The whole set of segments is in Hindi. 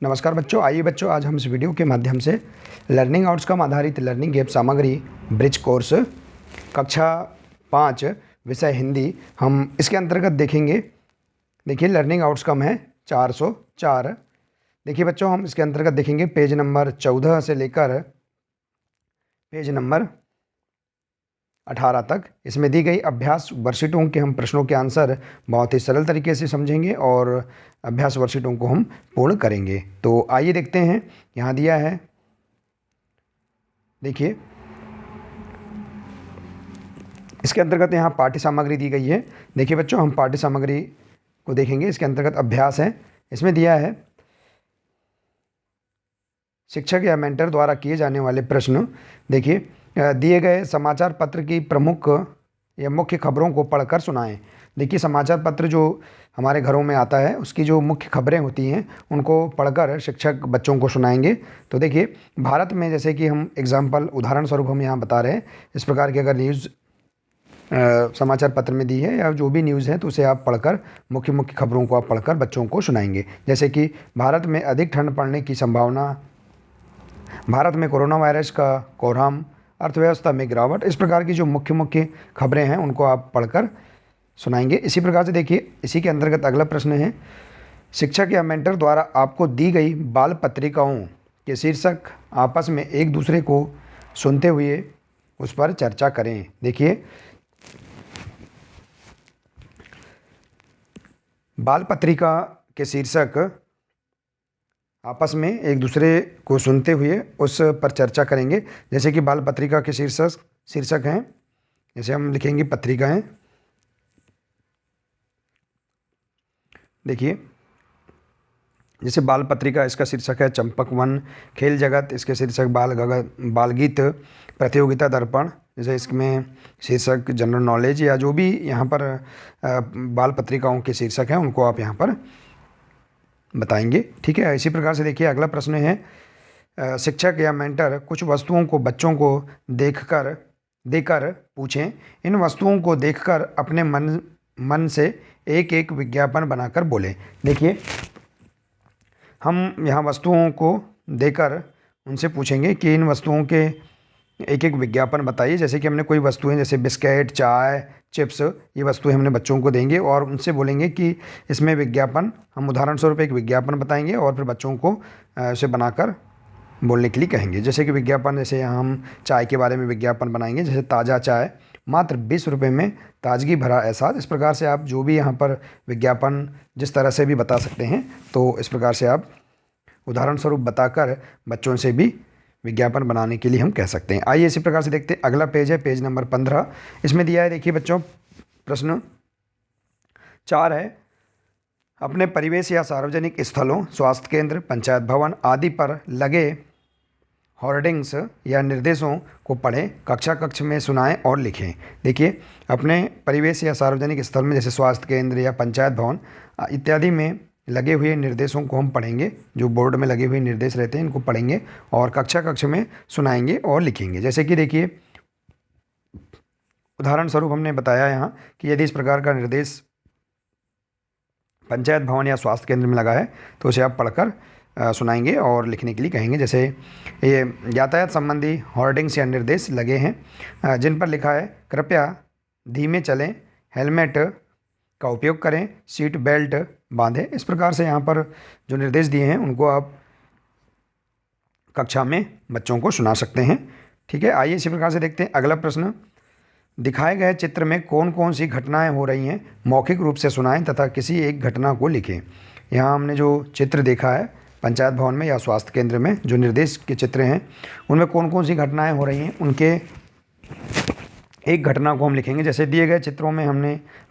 नमस्कार बच्चों, आइए बच्चों आज हम इस वीडियो के माध्यम से लर्निंग आउटकम आधारित लर्निंग ऐप सामग्री ब्रिज कोर्स कक्षा 5 विषय हिंदी हम इसके अंतर्गत देखेंगे। देखिए लर्निंग आउटकम है 404। देखिए बच्चों हम इसके अंतर्गत देखेंगे पेज नंबर 14 से लेकर पेज नंबर 18 तक। इसमें दी गई अभ्यास वर्कशीटों के हम प्रश्नों के आंसर बहुत ही सरल तरीके से समझेंगे और अभ्यास वर्कशीटों को हम पूर्ण करेंगे। तो आइए देखते हैं, यहाँ दिया है, देखिए इसके अंतर्गत यहाँ पाठ्य सामग्री दी गई है। देखिए बच्चों हम पाठ्य सामग्री को देखेंगे। इसके अंतर्गत अभ्यास है, इसमें दिया है शिक्षक या मेंटर द्वारा किए जाने वाले प्रश्न। देखिए दिए गए समाचार पत्र की प्रमुख या मुख्य खबरों को पढ़कर सुनाएं। देखिए समाचार पत्र जो हमारे घरों में आता है उसकी जो मुख्य खबरें होती हैं उनको पढ़कर शिक्षक बच्चों को सुनाएंगे। तो देखिए भारत में जैसे कि हम एग्जाम्पल उदाहरण स्वरूप हम यहाँ बता रहे हैं, इस प्रकार की अगर न्यूज़ समाचार पत्र में दी है या जो भी न्यूज़ है तो उसे आप पढ़कर मुख्य मुख्य खबरों को आप पढ़कर बच्चों को सुनाएंगे। जैसे कि भारत में अधिक ठंड पड़ने की संभावना, भारत में कोरोना वायरस का कोहराम, अर्थव्यवस्था में गिरावट, इस प्रकार की जो मुख्य मुख्य खबरें हैं उनको आप पढ़कर सुनाएंगे। इसी प्रकार से देखिए इसी के अंतर्गत अगला प्रश्न है, शिक्षक या मेंटर द्वारा आपको दी गई बाल पत्रिकाओं के शीर्षक आपस में एक दूसरे को सुनते हुए उस पर चर्चा करें। देखिए बाल पत्रिका के शीर्षक आपस में एक दूसरे को सुनते हुए उस पर चर्चा करेंगे। जैसे कि बाल पत्रिका के शीर्षक हैं, जैसे हम लिखेंगे पत्रिकाएं। देखिए जैसे बाल पत्रिका इसका शीर्षक है चंपक वन, खेल जगत इसके शीर्षक बाल गीत, प्रतियोगिता दर्पण जैसे इसमें शीर्षक जनरल नॉलेज, या जो भी यहाँ पर बाल पत्रिकाओं के शीर्षक हैं उनको आप यहाँ पर बताएंगे। ठीक है, इसी प्रकार से देखिए अगला प्रश्न है, शिक्षक या मेंटर कुछ वस्तुओं को बच्चों को देकर पूछें। इन वस्तुओं को देखकर अपने मन से एक एक विज्ञापन बनाकर बोलें। देखिए हम यहाँ वस्तुओं को देकर उनसे पूछेंगे कि इन वस्तुओं के एक एक विज्ञापन बताइए। जैसे कि हमने कोई वस्तुएं जैसे बिस्किट, चाय, चिप्स, ये वस्तुएं हमने बच्चों को देंगे और उनसे बोलेंगे कि इसमें विज्ञापन, हम उदाहरण स्वरूप एक विज्ञापन बताएंगे और फिर बच्चों को इसे बनाकर बोलने के लिए कहेंगे। जैसे कि विज्ञापन, जैसे हम चाय के बारे में विज्ञापन बनाएंगे, जैसे ताज़ा चाय मात्र 20 रुपये में, ताजगी भरा एहसास। इस प्रकार से आप जो भी यहाँ पर विज्ञापन जिस तरह से भी बता सकते हैं, तो इस प्रकार से आप उदाहरण स्वरूप बताकर बच्चों से भी विज्ञापन बनाने के लिए हम कह सकते हैं। आइए इसी प्रकार से देखते हैं, अगला पेज है पेज नंबर 15। इसमें दिया है, देखिए बच्चों प्रश्न 4 है, अपने परिवेश या सार्वजनिक स्थलों, स्वास्थ्य केंद्र, पंचायत भवन आदि पर लगे होर्डिंग्स या निर्देशों को पढ़ें, कक्षा कक्ष में सुनाएं और लिखें। देखिए अपने परिवेश या सार्वजनिक स्थल में जैसे स्वास्थ्य केंद्र या पंचायत भवन इत्यादि में लगे हुए निर्देशों को हम पढ़ेंगे। जो बोर्ड में लगे हुए निर्देश रहते हैं इनको पढ़ेंगे और कक्षा कक्ष में सुनाएंगे और लिखेंगे। जैसे कि देखिए उदाहरण स्वरूप हमने बताया यहाँ कि यदि इस प्रकार का निर्देश पंचायत भवन या स्वास्थ्य केंद्र में लगा है तो उसे आप पढ़कर सुनाएंगे और लिखने के लिए कहेंगे। जैसे ये यातायात संबंधी होर्डिंग्स या निर्देश लगे हैं जिन पर लिखा है कृपया धीमे चलें, हेलमेट का उपयोग करें, सीट बेल्ट बांधें। इस प्रकार से यहाँ पर जो निर्देश दिए हैं उनको आप कक्षा में बच्चों को सुना सकते हैं। ठीक है, आइए इसी प्रकार से देखते हैं अगला प्रश्न, दिखाए गए चित्र में कौन कौन सी घटनाएं हो रही हैं मौखिक रूप से सुनाएं तथा किसी एक घटना को लिखें। यहाँ हमने जो चित्र देखा है पंचायत भवन में या स्वास्थ्य केंद्र में, जो निर्देश के चित्र हैं उनमें कौन कौन सी घटनाएं हो रही हैं उनके एक घटना को हम लिखेंगे। जैसे दिए गए चित्रों में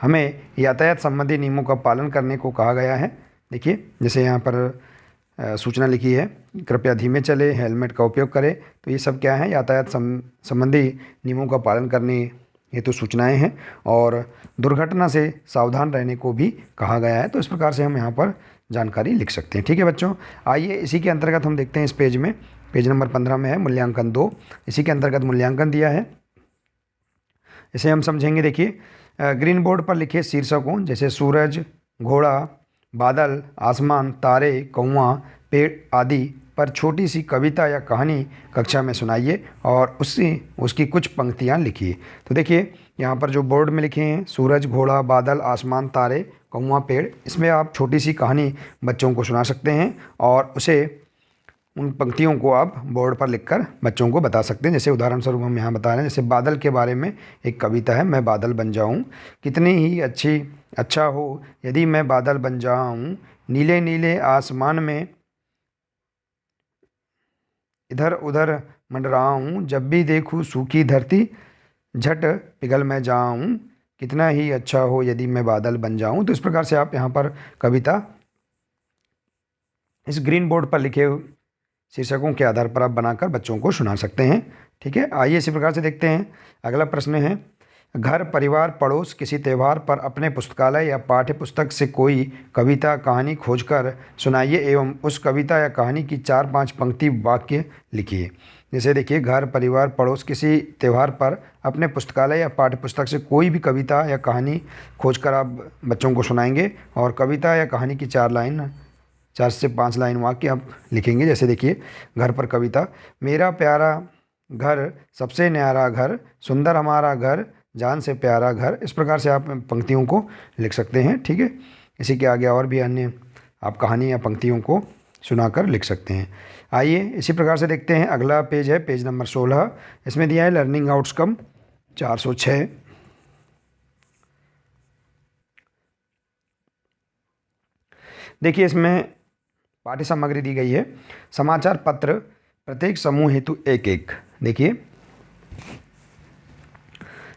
हमें यातायात संबंधी नियमों का पालन करने को कहा गया है। देखिए जैसे यहाँ पर सूचना लिखी है कृपया धीमे चले, हेलमेट का उपयोग करें, तो ये सब क्या है, यातायात संबंधी नियमों का पालन करने हेतु सूचनाएं हैं और दुर्घटना से सावधान रहने को भी कहा गया है। तो इस प्रकार से हम यहाँ पर जानकारी लिख सकते हैं। ठीक है बच्चों, आइए इसी के अंतर्गत हम देखते हैं, इस पेज में पेज नंबर 15 में है मूल्यांकन 2। इसी के अंतर्गत मूल्यांकन दिया है, इसे हम समझेंगे। देखिए ग्रीन बोर्ड पर लिखे शीर्षकों जैसे सूरज, घोड़ा, बादल, आसमान, तारे, कौआ, पेड़ आदि पर छोटी सी कविता या कहानी कक्षा में सुनाइए और उसकी कुछ पंक्तियाँ लिखिए। तो देखिए यहाँ पर जो बोर्ड में लिखे हैं सूरज, घोड़ा, बादल, आसमान, तारे, कौआ, पेड़, इसमें आप छोटी सी कहानी बच्चों को सुना सकते हैं और उन पंक्तियों को आप बोर्ड पर लिखकर बच्चों को बता सकते हैं। जैसे उदाहरण स्वरूप हम यहाँ बता रहे हैं, जैसे बादल के बारे में एक कविता है, मैं बादल बन जाऊँ, कितनी ही अच्छा हो यदि मैं बादल बन जाऊँ, नीले नीले आसमान में इधर उधर मंडराऊँ, जब भी देखूँ सूखी धरती झट पिघल मैं जाऊँ, कितना ही अच्छा हो यदि मैं बादल बन जाऊँ। तो इस प्रकार से आप यहाँ पर कविता इस ग्रीन बोर्ड पर लिखे शीर्षकों के आधार पर आप बनाकर बच्चों को सुना सकते हैं। ठीक है, आइए इसी प्रकार से देखते हैं। अगला प्रश्न है, घर, परिवार, पड़ोस, किसी त्यौहार पर अपने पुस्तकालय या पाठ्य पुस्तक से कोई कविता कहानी खोजकर सुनाइए एवं उस कविता या कहानी की 4-5 पंक्ति वाक्य लिखिए। जैसे देखिए, घर, परिवार, पड़ोस, किसी त्यौहार पर अपने पुस्तकालय या पाठ्य पुस्तक से कोई भी कविता या कहानी खोजकर आप बच्चों को सुनाएंगे और कविता या कहानी की 4 से 5 लाइन वाक्य आप लिखेंगे। जैसे देखिए, घर पर कविता, मेरा प्यारा घर, सबसे न्यारा घर, सुंदर हमारा घर, जान से प्यारा घर। इस प्रकार से आप पंक्तियों को लिख सकते हैं। ठीक है, इसी के आगे और भी अन्य आप कहानी या पंक्तियों को सुनाकर लिख सकते हैं। आइए इसी प्रकार से देखते हैं। अगला पेज है पेज नंबर 16। इसमें दिया है लर्निंग आउटकम 406। देखिए, इसमें पाठ्य सामग्री दी गई है। समाचार पत्र प्रत्येक समूह हेतु एक एक। देखिए,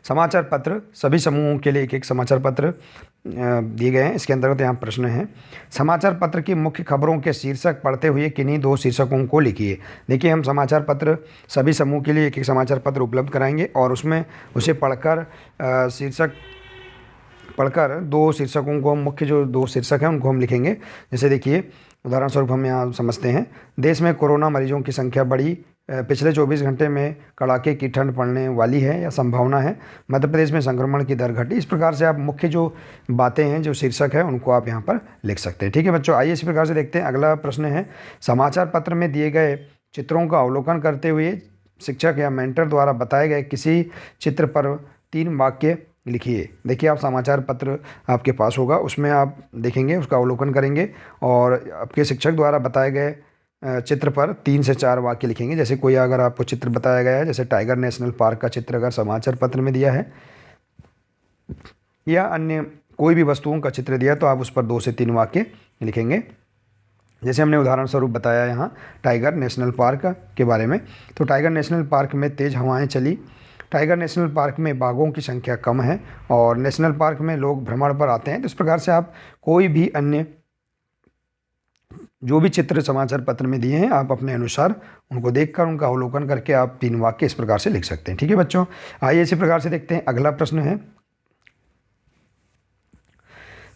समाचार पत्र सभी समूहों के लिए एक एक समाचार पत्र दिए गए हैं। इसके अंतर्गत यहाँ प्रश्न है, समाचार पत्र की मुख्य खबरों के शीर्षक पढ़ते हुए किन्हीं 2 शीर्षकों को लिखिए। देखिए, हम समाचार पत्र सभी समूह के लिए एक एक समाचार पत्र उपलब्ध कराएंगे और उसमें उसे पढ़कर शीर्षक पढ़कर 2 शीर्षकों को, मुख्य जो 2 शीर्षक हैं उनको हम लिखेंगे। जैसे देखिए, उदाहरण स्वरूप हम यहाँ समझते हैं, देश में कोरोना मरीजों की संख्या बढ़ी, पिछले 24 घंटे में कड़ाके की ठंड पड़ने वाली है या संभावना है, मध्य प्रदेश में संक्रमण की दर घटी। इस प्रकार से आप मुख्य जो बातें हैं, जो शीर्षक है, उनको आप यहाँ पर लिख सकते हैं। ठीक है बच्चों, आइए इसी प्रकार से देखते हैं। अगला प्रश्न है, समाचार पत्र में दिए गए चित्रों का अवलोकन करते हुए शिक्षक या मेंटर द्वारा बताए गए किसी चित्र पर 3 वाक्य लिखिए। देखिए, आप समाचार पत्र आपके पास होगा, उसमें आप देखेंगे, उसका अवलोकन करेंगे और आपके शिक्षक द्वारा बताए गए चित्र पर 3 से 4 वाक्य लिखेंगे। जैसे कोई अगर आपको चित्र बताया गया है, जैसे टाइगर नेशनल पार्क का चित्र अगर समाचार पत्र में दिया है या अन्य कोई भी वस्तुओं का चित्र दिया, तो आप उस पर 2 से 3 वाक्य लिखेंगे। जैसे हमने उदाहरण स्वरूप बताया यहाँ टाइगर नेशनल पार्क के बारे में, तो टाइगर नेशनल पार्क में तेज़ हवाएं चली, टाइगर नेशनल पार्क में बाघों की संख्या कम है और नेशनल पार्क में लोग भ्रमण पर आते हैं। तो इस प्रकार से आप कोई भी अन्य जो भी चित्र समाचार पत्र में दिए हैं, आप अपने अनुसार उनको देखकर उनका अवलोकन करके आप 3 वाक्य इस प्रकार से लिख सकते हैं। ठीक है बच्चों, आइए इसी प्रकार से देखते हैं। अगला प्रश्न है,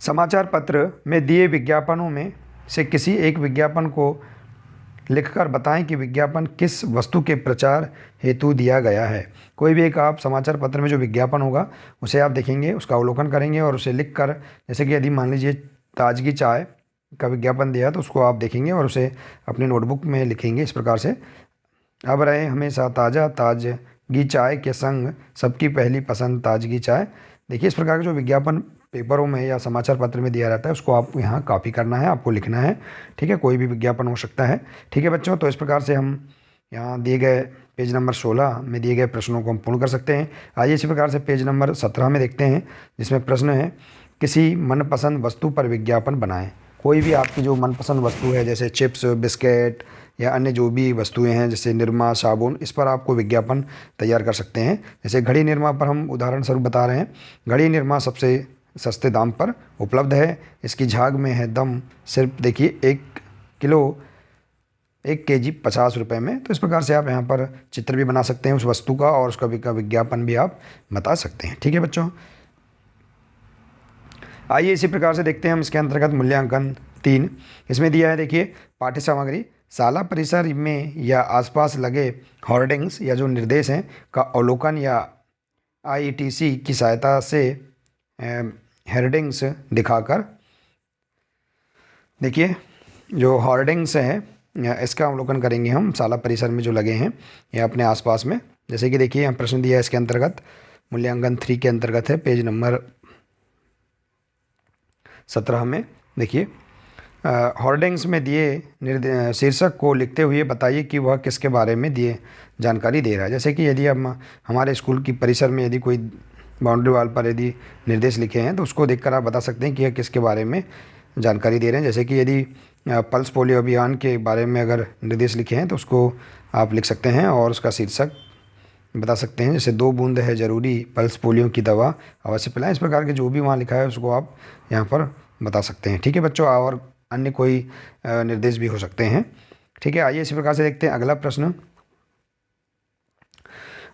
समाचार पत्र में दिए विज्ञापनों में से किसी एक विज्ञापन को लिखकर बताएं कि विज्ञापन किस वस्तु के प्रचार हेतु दिया गया है। कोई भी एक आप समाचार पत्र में जो विज्ञापन होगा उसे आप देखेंगे, उसका अवलोकन करेंगे और उसे लिखकर, जैसे कि यदि मान लीजिए ताजगी चाय का विज्ञापन दिया तो उसको आप देखेंगे और उसे अपनी नोटबुक में लिखेंगे इस प्रकार से, अब रहे हमेशा ताज़ा ताजगी चाय के संग सबकी पहली पसंद ताजगी चाय। देखिए, इस प्रकार का जो विज्ञापन पेपरों में या समाचार पत्र में दिया रहता है उसको आप यहाँ कॉपी करना है, आपको लिखना है। ठीक है, कोई भी विज्ञापन हो सकता है। ठीक है बच्चों, तो इस प्रकार से हम यहाँ दिए गए पेज नंबर 16 में दिए गए प्रश्नों को हम पूर्ण कर सकते हैं। आइए इसी प्रकार से पेज नंबर 17 में देखते हैं, जिसमें प्रश्न है, किसी मनपसंद वस्तु पर विज्ञापन बनाएं। कोई भी आपकी जो मनपसंद वस्तु है, जैसे चिप्स, बिस्किट या अन्य जो भी वस्तुएं हैं, जैसे निरमा, साबुन, इस पर आपको विज्ञापन तैयार कर सकते हैं। जैसे घड़ी निरमा पर हम उदाहरण स्वरूप बता रहे हैं, घड़ी निरमा सबसे सस्ते दाम पर उपलब्ध है, इसकी झाग में है दम, सिर्फ देखिए 1 केजी 50 रुपये में। तो इस प्रकार से आप यहाँ पर चित्र भी बना सकते हैं उस वस्तु का और उसका विज्ञापन भी आप बता सकते हैं। ठीक है बच्चों, आइए इसी प्रकार से देखते हैं हम इसके अंतर्गत मूल्यांकन 3। इसमें दिया है, देखिए, पाठ्य सामग्री, शाला परिसर में या आसपास लगे होर्डिंग्स या जो निर्देश हैं का अवलोकन या आईटीसी की सहायता से हेर्डिंग्स दिखाकर देखिए जो होर्डिंग्स हैं इसका अवलोकन करेंगे हम शाला परिसर में जो लगे हैं या अपने आसपास में। जैसे कि देखिए यहाँ प्रश्न दिया है, इसके अंतर्गत मूल्यांकन 3 के अंतर्गत है, पेज नंबर 17 में। देखिए होर्डिंग्स में दिए शीर्षक को लिखते हुए बताइए कि वह किसके बारे में दिए जानकारी दे रहा है। जैसे कि यदि हम हमारे स्कूल की परिसर में यदि कोई बाउंड्री वाल पर यदि निर्देश लिखे हैं तो उसको देखकर आप बता सकते हैं कि यह किसके बारे में जानकारी दे रहे हैं। जैसे कि यदि पल्स पोलियो अभियान के बारे में अगर निर्देश लिखे हैं तो उसको आप लिख सकते हैं और उसका शीर्षक बता सकते हैं। जैसे 2 बूंद है ज़रूरी, पल्स पोलियो की दवा अवश्य पिलाएं। इस प्रकार के जो भी वहाँ लिखा है उसको आप यहाँ पर बता सकते हैं। ठीक है बच्चों, और अन्य कोई निर्देश भी हो सकते हैं। ठीक है, आइए इसी प्रकार से देखते हैं अगला प्रश्न।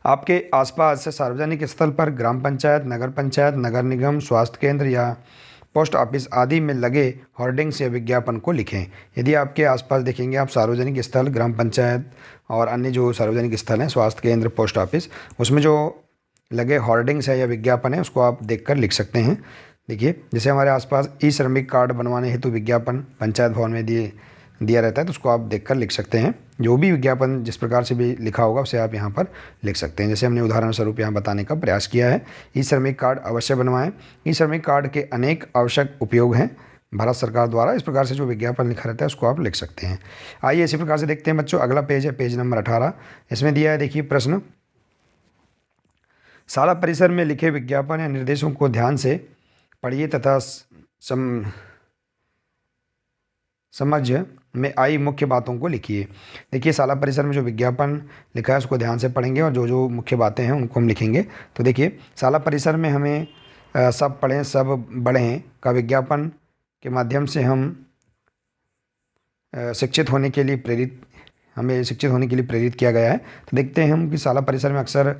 आपके आसपास सार्वजनिक स्थल पर ग्राम पंचायत, नगर पंचायत, नगर निगम, स्वास्थ्य केंद्र या पोस्ट ऑफिस आदि में लगे होर्डिंग्स या विज्ञापन को लिखें। यदि आपके आसपास देखेंगे आप सार्वजनिक स्थल, ग्राम पंचायत और अन्य जो सार्वजनिक स्थल हैं, स्वास्थ्य केंद्र, पोस्ट ऑफिस, उसमें जो लगे होर्डिंग्स है या विज्ञापन है उसको आप देखकर लिख सकते हैं। देखिए जैसे हमारे आसपास ई श्रमिक कार्ड बनवाने हेतु विज्ञापन पंचायत भवन में दिया रहता है तो उसको आप देखकर लिख सकते हैं। जो भी विज्ञापन जिस प्रकार से भी लिखा होगा उसे आप यहाँ पर लिख सकते हैं। जैसे हमने उदाहरण स्वरूप यहाँ बताने का प्रयास किया है। ई श्रमिक कार्ड अवश्य बनवाएं। ई श्रमिक कार्ड के अनेक आवश्यक उपयोग हैं भारत सरकार द्वारा। इस प्रकार से जो विज्ञापन लिखा रहता है उसको आप लिख सकते हैं। आइए इसी प्रकार से देखते हैं बच्चों, अगला पेज है पेज नंबर 18। इसमें दिया है देखिए प्रश्न, शाला परिसर में लिखे विज्ञापन या निर्देशों को ध्यान से पढ़िए तथा समझ में आई मुख्य बातों को लिखिए। देखिए शाला परिसर में जो विज्ञापन लिखा है उसको ध्यान से पढ़ेंगे और जो जो मुख्य बातें हैं उनको हम लिखेंगे। तो देखिए शाला परिसर में हमें सब पढ़ें सब बढ़ें का विज्ञापन के माध्यम से हम शिक्षित होने के लिए प्रेरित किया गया है। तो देखते हैं हम कि शाला परिसर में अक्सर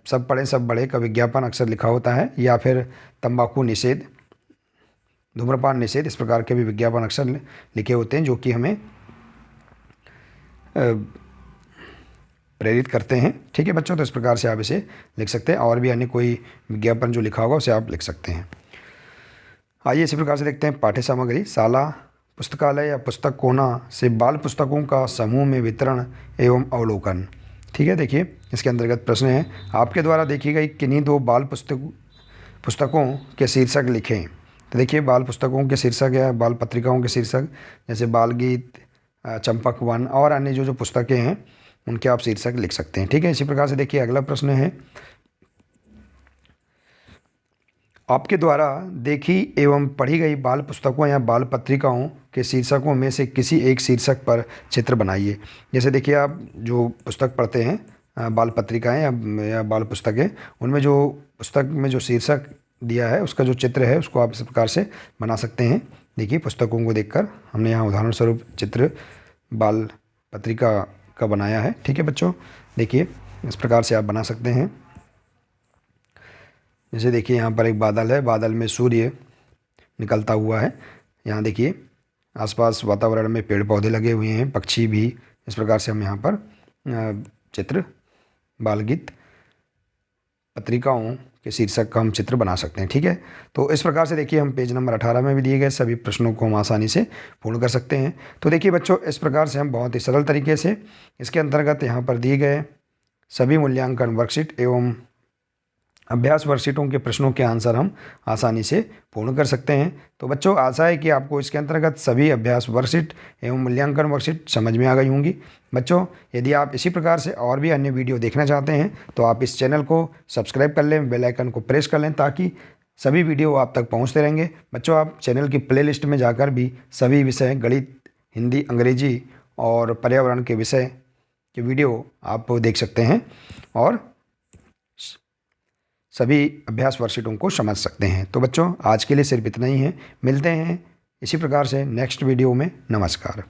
सब पढ़ें सब बढ़े का विज्ञापन अक्सर लिखा होता है, या फिर तंबाकू निषेध, धूम्रपान निषेध, इस प्रकार के भी विज्ञापन अक्सर लिखे होते हैं जो कि हमें प्रेरित करते हैं। ठीक है बच्चों, तो इस प्रकार से आप इसे लिख सकते हैं और भी अन्य कोई विज्ञापन जो लिखा होगा उसे आप लिख सकते हैं। आइए इसी प्रकार से देखते हैं पाठ्य सामग्री। शाला पुस्तकालय या पुस्तक कोना से बाल पुस्तकों का समूह में वितरण एवं अवलोकन। ठीक है, देखिए इसके अंतर्गत प्रश्न है, आपके द्वारा देखी गई किन्हीं 2 बाल पुस्तकों के शीर्षक लिखें। तो देखिए बाल पुस्तकों के शीर्षक या बाल पत्रिकाओं के शीर्षक जैसे बाल गीत, चंपक वन और अन्य जो पुस्तकें हैं उनके आप शीर्षक लिख सकते हैं। ठीक है, इसी प्रकार से देखिए अगला प्रश्न है, आपके द्वारा देखी एवं पढ़ी गई बाल पुस्तकों या बाल पत्रिकाओं के शीर्षकों में से किसी एक शीर्षक पर चित्र बनाइए। जैसे देखिए आप जो पुस्तक पढ़ते हैं, बाल पत्रिकाएं या बाल पुस्तकें, उनमें जो पुस्तक में जो शीर्षक दिया है उसका जो चित्र है उसको आप इस प्रकार से बना सकते हैं। देखिए पुस्तकों को देखकर हमने यहाँ उदाहरण स्वरूप चित्र बाल पत्रिका का बनाया है। ठीक है बच्चों, देखिए इस प्रकार से आप बना सकते हैं। जैसे देखिए यहाँ पर एक बादल है, बादल में सूर्य निकलता हुआ है। यहाँ देखिए आसपास वातावरण में पेड़ पौधे लगे हुए हैं, पक्षी भी। इस प्रकार से हम यहाँ पर चित्र बाल गीत पत्रिकाओं के शीर्षक का हम चित्र बना सकते हैं। ठीक है, तो इस प्रकार से देखिए हम पेज नंबर 18 में भी दिए गए सभी प्रश्नों को हम आसानी से पूर्ण कर सकते हैं। तो देखिए बच्चों इस प्रकार से हम बहुत ही सरल तरीके से इसके अंतर्गत यहाँ पर दिए गए सभी मूल्यांकन वर्कशीट एवं अभ्यास वर्कशीटों के प्रश्नों के आंसर हम आसानी से पूर्ण कर सकते हैं। तो बच्चों आशा है कि आपको इसके अंतर्गत सभी अभ्यास वर्कशीट एवं मूल्यांकन वर्कशीट समझ में आ गई होंगी। बच्चों यदि आप इसी प्रकार से और भी अन्य वीडियो देखना चाहते हैं तो आप इस चैनल को सब्सक्राइब कर लें, बेल आइकन को प्रेस कर लें ताकि सभी वीडियो आप तक पहुँचते रहेंगे। बच्चों आप चैनल की प्लेलिस्ट में जाकर भी सभी विषय गणित, हिंदी, अंग्रेजी और पर्यावरण के विषय के वीडियो आप देख सकते हैं और सभी अभ्यास वर्कशीटों को समझ सकते हैं। तो बच्चों आज के लिए सिर्फ इतना ही है, मिलते हैं इसी प्रकार से नेक्स्ट वीडियो में। नमस्कार।